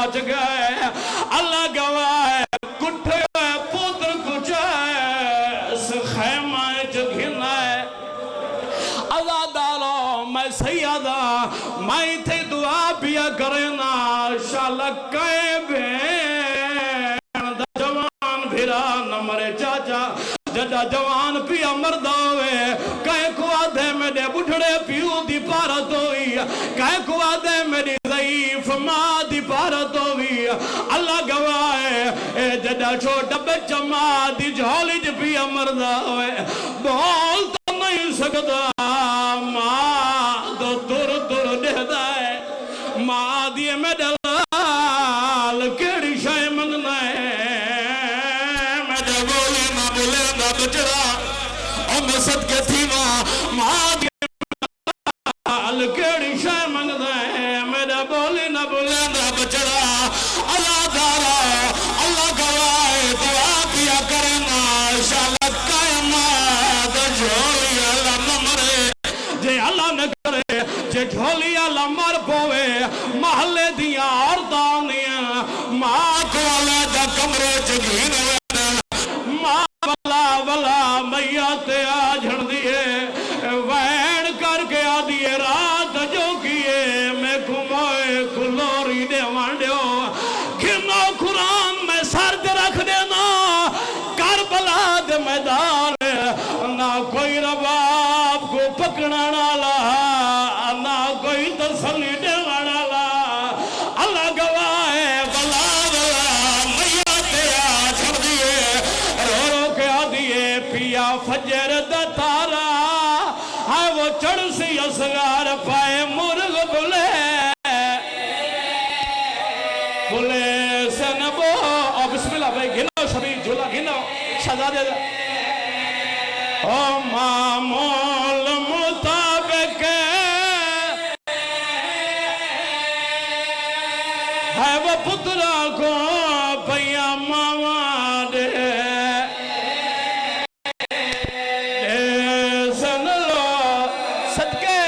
बच गए। अल्लाह गवाह कुठे पुत्र कुछ खैमा च घिना है। अजादारो मैं सैयदा मैं थे दुआ पिया करना शाला कै भेण जवान भिरा न मरे चाचा जदा जवान पिया मरदा होवे कह को आधे मेरे बुढ़ड़े पियो दी भारत होई कह को आधे मेरी ज़ईफ मां दी भारत होई। अल्लाह गवाह है जदा छोटा बच्चा मां दी झोली च पिया मरदा होवे बोल तो नहीं सकदा मां तो तुर तुर देदा है मां दी मेरे लाल केड़ी शय मंगना है मेरे बोले ना बचड़ा ओ मैं सदके थी मां दी लाल केड़ी शय मंगना है मेरे बोले ना बचड़ा। अल्लाह दारा अल्लाह गवाह दुआ पिया करना शाला कायनात झोली अल्लाह न मरे जे अल्लाह न करे जे झोली अल्लाह मर पोवे महल्ले दियां औरतां दियां मां को अलग कमरे च घिन मां वला मैया ते आ झड़दिए वैन करके आदिए रात जो किए मैं घुमाए खुलोरी दे वांडियो घिनो कुरान में सर ते रख देना करबला दे मैदान ना कोई रबाब को पकड़ना वाला ना कोई तसल्ली देने वाला। अल्लाह गवाह है बला मैया ते आ छड़ दिए रो रो के आ दिए पिया फजर दा तारा है वो चढ़ सी असगार पाए मुर्ग बुले सन बो और बिस्मिल्लाह भाई गिनो सभी झूला गिनो शहजादे ओ मामूल मुताबिक है वो पुत्रा को भैया मामा दे सन लो सदके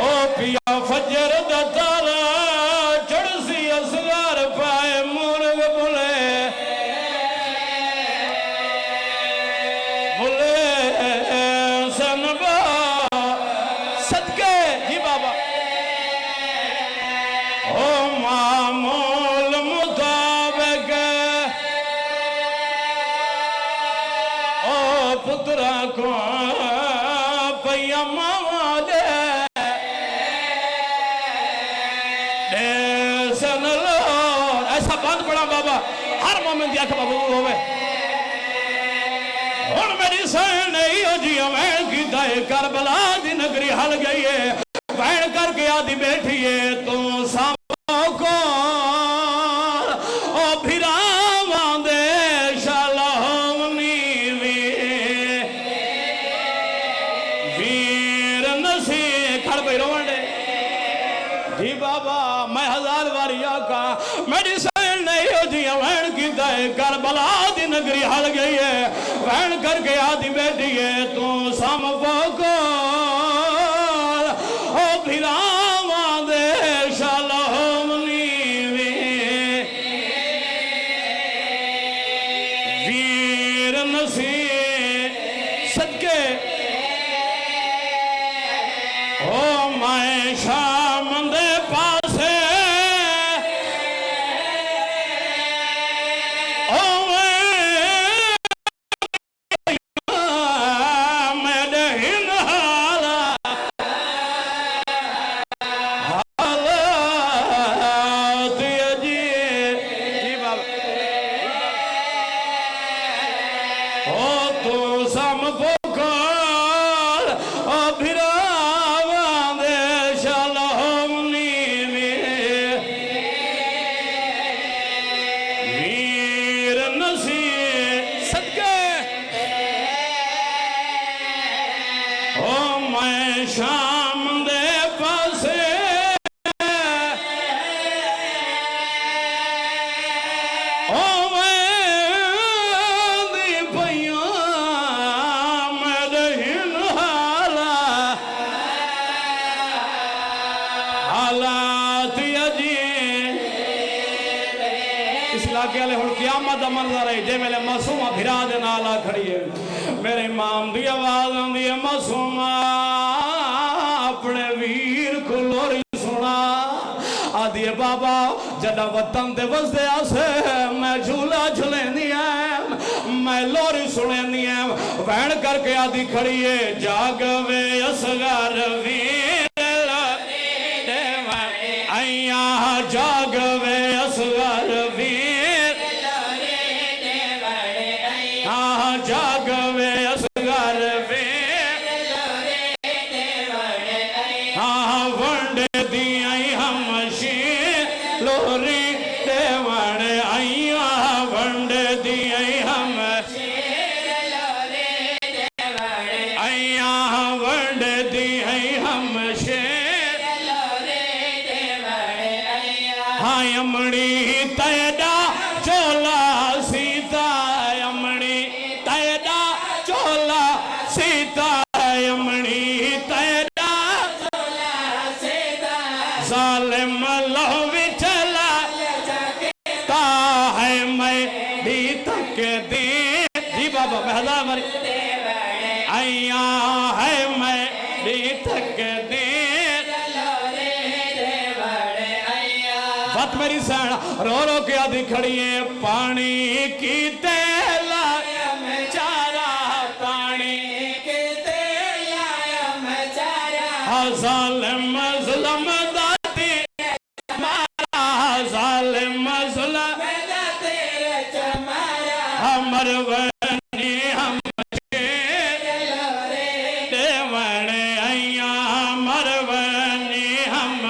ओ पिया फजर दा तारा चढ़ सी असगार पाए मुर्ग बुले सन बा सदके जी बाबा ओ मामूल मुताबिक ओ पुत्रा को भैया मामा दे सन लो ऐसा बंद पड़ा बाबा हर मोमेंट दिया कि बाबू होवे हुन मेरी सहन नहीं हो जी वैन की दाए करबला दी नगरी हल गई है वैन करके आदि बैठी है तो सामो को ओ भिरावां दे शालामनी वीर नसी खड़ पे रोवन दे जी बाबा मैं हजार बार आका मेरी सहन नहीं हो जी वैन की दाए करबला दी नगरी हल गई है वैन करके आदि बैठी है तो सामो को ओ भिरावां दे शालामनी वीर नसी सदके ओ मैं शाम दे पासे ओ मेरे हिन हाल जी बाबा ओ तू सम पुकार ओ भिरावां दे शालामनी वीर नसी सदके ओ मैं शाम दे पासे ओ दी पइया मेरे हिन हाल अल्लाह के हुण क़यामत दा मंजर है जे वेले मासूमा भिरा दे नाल आ खड़ी है मेरे इमाम दी आवाज आंदी है मासूमा अपने वीर को लोरी सुना आदि बाबा जदा वतन ते वसदे आसे मैं झूला झुलेंदी है मैं लोरी सुनेंदी है वैन करके आदि खड़ी है जाग वे असगर वीर अया जाग वे असगर वीर हाँ जाग वे असगर वीर हाँ वंडे दिया हम शीर लोरी देवण अया वंडे दिया हम अया वंडे दिया हम अमणी तैदा चोला सीता अमणी तैदा चोला सीता अमणी तैदा चोला सीता जालिम लह विचला ता है मैं भी तक दे जी बाबा महला मरी अया है मैं भी तक दे मेरी सैन रो रो के आदि खड़ी है पानी की तेला चारा पानी की तेला चारा जालिम जुल्म दाती मारा जालिम जुल्म दाती मारा हमर वनी हम देवण अया मरवनी हम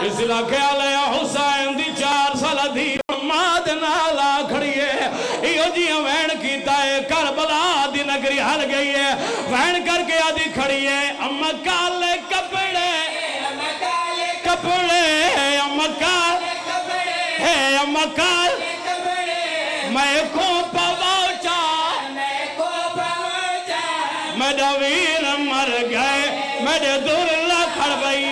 इस इलाके वाले हुसैन दी 4 साल दी माद नाल खड़ी है इहो जी वैन कीता है करबला दी नगरी हल गई है वैन करके आदि खड़ी है अम्मा काले कपड़े कपड़े अम्मा काल है अम्मा काल मैं को पवाचा मेरा वीर मर गए मेरे दुर्ला खड़बई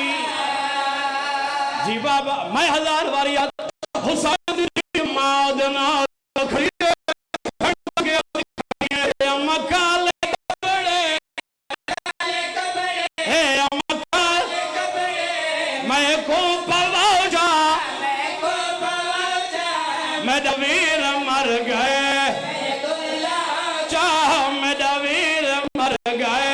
जी बाबा मैं 1000 बारी हुसैन दी माद नाल खड़ी मकाल कपड़े हे मकाल मैं को पवाओ जा मेरा वीर मर गए चाह मेरा वीर मर गए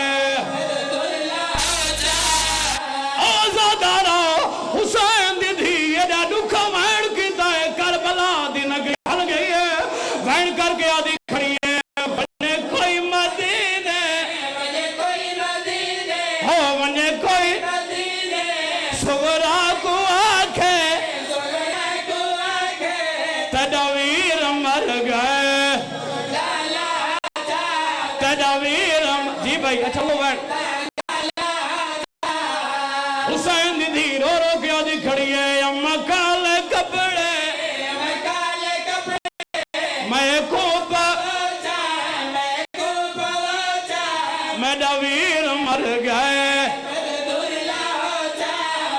करके आदि खड़ी है बने कोई मदीने हो बने कोई सुगरा को आखे तदवीर मर गए तदवीर जी भाई अच्छा वो हुसैन दीदी रो रो के आदि खड़ी है अम्मा काले कपड़े मैं को मेरा वीर मर गए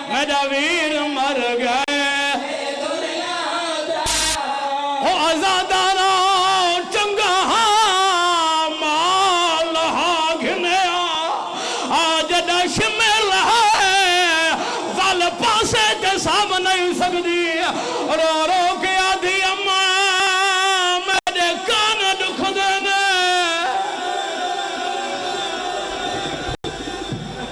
मेरा वीर मर गए हो आजादारा चंगा माल घिने आज शिमिल है वल पासे ते साम नहीं सकती और